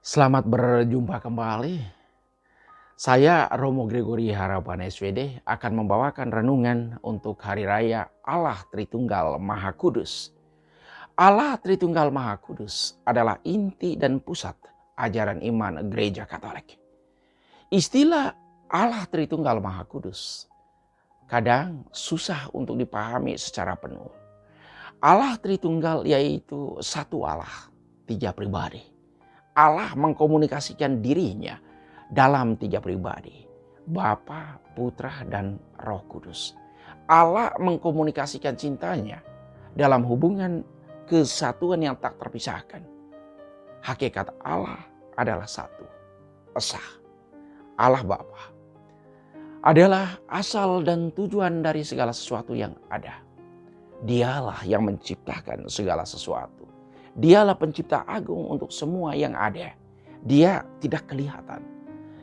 Selamat berjumpa kembali. Saya Romo Gregory Harapan SWD akan membawakan renungan untuk Hari Raya Allah Tritunggal Maha Kudus. Allah Tritunggal Maha Kudus adalah inti dan pusat ajaran iman Gereja Katolik. Istilah Allah Tritunggal Maha Kudus kadang susah untuk dipahami secara penuh. Allah Tritunggal yaitu satu Allah, tiga pribadi. Allah mengkomunikasikan dirinya dalam tiga pribadi, Bapa, Putra, dan Roh Kudus. Allah mengkomunikasikan cintanya dalam hubungan kesatuan yang tak terpisahkan. Hakikat Allah adalah satu, esa. Allah Bapa adalah asal dan tujuan dari segala sesuatu yang ada. Dialah yang menciptakan segala sesuatu. Dialah pencipta agung untuk semua yang ada. Dia tidak kelihatan,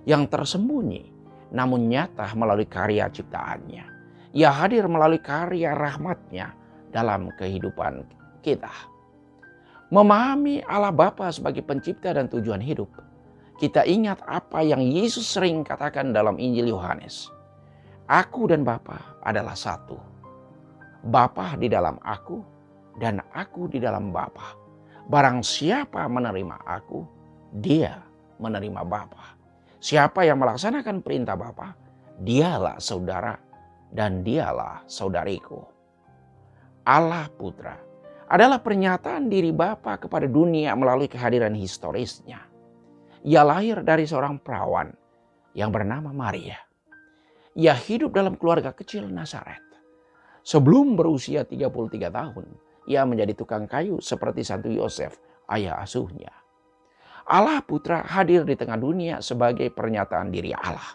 yang tersembunyi, namun nyata melalui karya ciptaannya. Ia hadir melalui karya rahmatnya dalam kehidupan kita. Memahami Allah Bapa sebagai pencipta dan tujuan hidup, kita ingat apa yang Yesus sering katakan dalam Injil Yohanes. Aku dan Bapa adalah satu. Bapa di dalam aku dan aku di dalam Bapa. Barang siapa menerima aku, dia menerima Bapa. Siapa yang melaksanakan perintah Bapa, dialah saudara dan dialah saudariku. Allah Putra adalah pernyataan diri Bapa kepada dunia melalui kehadiran historisnya. Ia lahir dari seorang perawan yang bernama Maria. Ia hidup dalam keluarga kecil Nazaret. Sebelum berusia 33 tahun, ia menjadi tukang kayu seperti Santo Yosef, ayah asuhnya. Allah Putra hadir di tengah dunia sebagai pernyataan diri Allah.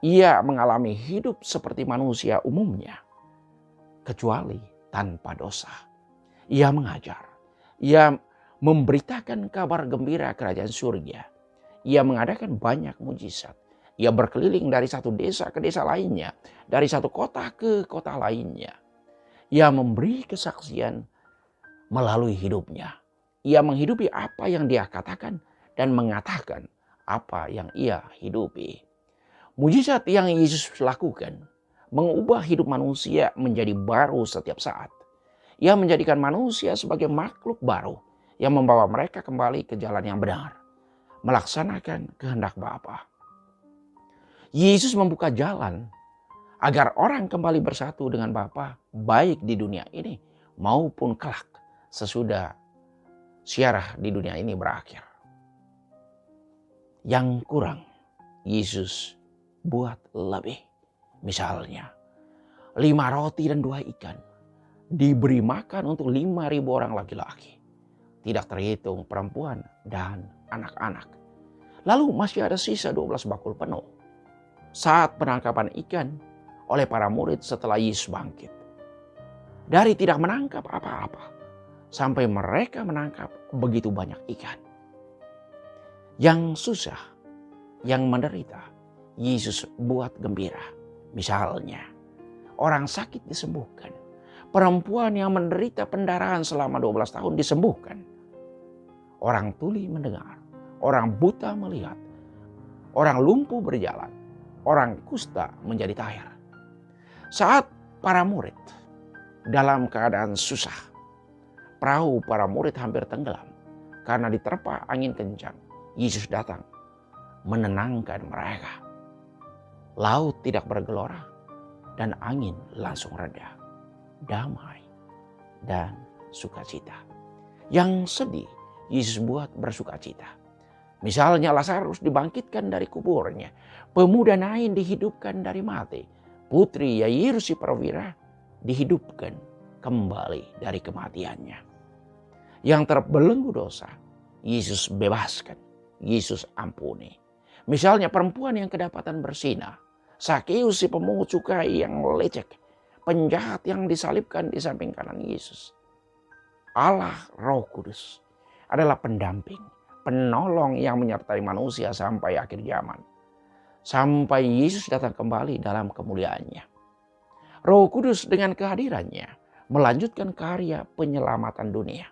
Ia mengalami hidup seperti manusia umumnya, kecuali tanpa dosa. Ia mengajar, ia memberitakan kabar gembira kerajaan surga. Ia mengadakan banyak mujizat. Ia berkeliling dari satu desa ke desa lainnya, dari satu kota ke kota lainnya. Ia memberi kesaksian melalui hidupnya. Ia menghidupi apa yang dia katakan dan mengatakan apa yang ia hidupi. Mujizat yang Yesus lakukan mengubah hidup manusia menjadi baru setiap saat. Ia menjadikan manusia sebagai makhluk baru yang membawa mereka kembali ke jalan yang benar, melaksanakan kehendak Bapa. Yesus membuka jalan agar orang kembali bersatu dengan Bapa, baik di dunia ini maupun kelak sesudah siarah di dunia ini berakhir. Yang kurang, Yesus buat lebih. Misalnya, 5 roti dan 2 ikan diberi makan untuk 5.000 orang laki-laki. Tidak terhitung perempuan dan anak-anak. Lalu masih ada sisa 12 bakul penuh. Saat penangkapan ikan oleh para murid setelah Yesus bangkit. Dari tidak menangkap apa-apa sampai mereka menangkap begitu banyak ikan. Yang susah, yang menderita, Yesus buat gembira. Misalnya, orang sakit disembuhkan. Perempuan yang menderita pendarahan selama 12 tahun disembuhkan. Orang tuli mendengar, orang buta melihat, orang lumpuh berjalan, orang kusta menjadi tahir. Saat para murid dalam keadaan susah, perahu para murid hampir tenggelam karena diterpa angin kencang. Yesus datang menenangkan mereka. Laut tidak bergelora dan angin langsung reda. Damai dan sukacita. Yang sedih, Yesus buat bersukacita. Misalnya Lazarus dibangkitkan dari kuburnya. Pemuda Nain dihidupkan dari mati. Putri Yairus si perwira dihidupkan kembali dari kematiannya. Yang terbelenggu dosa, Yesus bebaskan. Yesus ampuni. Misalnya perempuan yang kedapatan bersinah. Sakeus si pemungut cukai yang lecek. Penjahat yang disalibkan di samping kanan Yesus. Allah Roh Kudus adalah pendamping, penolong yang menyertai manusia sampai akhir zaman. Sampai Yesus datang kembali dalam kemuliaannya. Roh Kudus dengan kehadirannya melanjutkan karya penyelamatan dunia.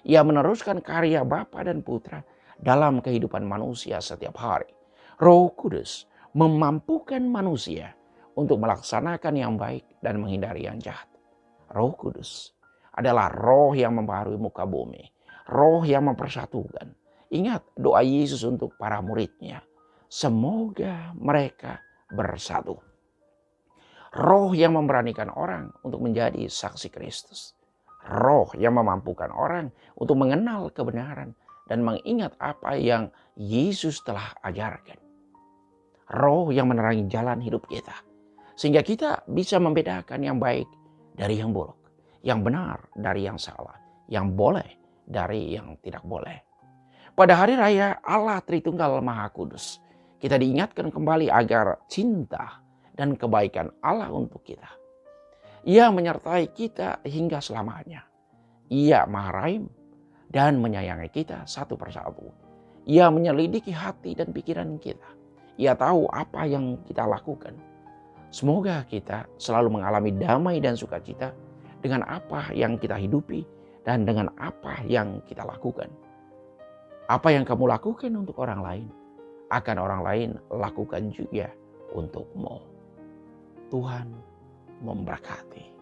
Ia meneruskan karya Bapa dan Putra dalam kehidupan manusia setiap hari. Roh Kudus memampukan manusia untuk melaksanakan yang baik dan menghindari yang jahat. Roh Kudus adalah roh yang membaharui muka bumi, roh yang mempersatukan. Ingat doa Yesus untuk para muridnya, semoga mereka bersatu. Roh yang memberanikan orang untuk menjadi saksi Kristus. Roh yang memampukan orang untuk mengenal kebenaran dan mengingat apa yang Yesus telah ajarkan. Roh yang menerangi jalan hidup kita, sehingga kita bisa membedakan yang baik dari yang buruk, yang benar dari yang salah, yang boleh dari yang tidak boleh. Pada hari raya Allah Tritunggal Maha Kudus, kita diingatkan kembali agar cinta dan kebaikan Allah untuk kita. Ia menyertai kita hingga selamanya. Ia Maha Rahim dan menyayangi kita satu persatu. Ia menyelidiki hati dan pikiran kita. Ia tahu apa yang kita lakukan. Semoga kita selalu mengalami damai dan sukacita dengan apa yang kita hidupi dan dengan apa yang kita lakukan. Apa yang kamu lakukan untuk orang lain, akan orang lain lakukan juga untukmu. Tuhan memberkati.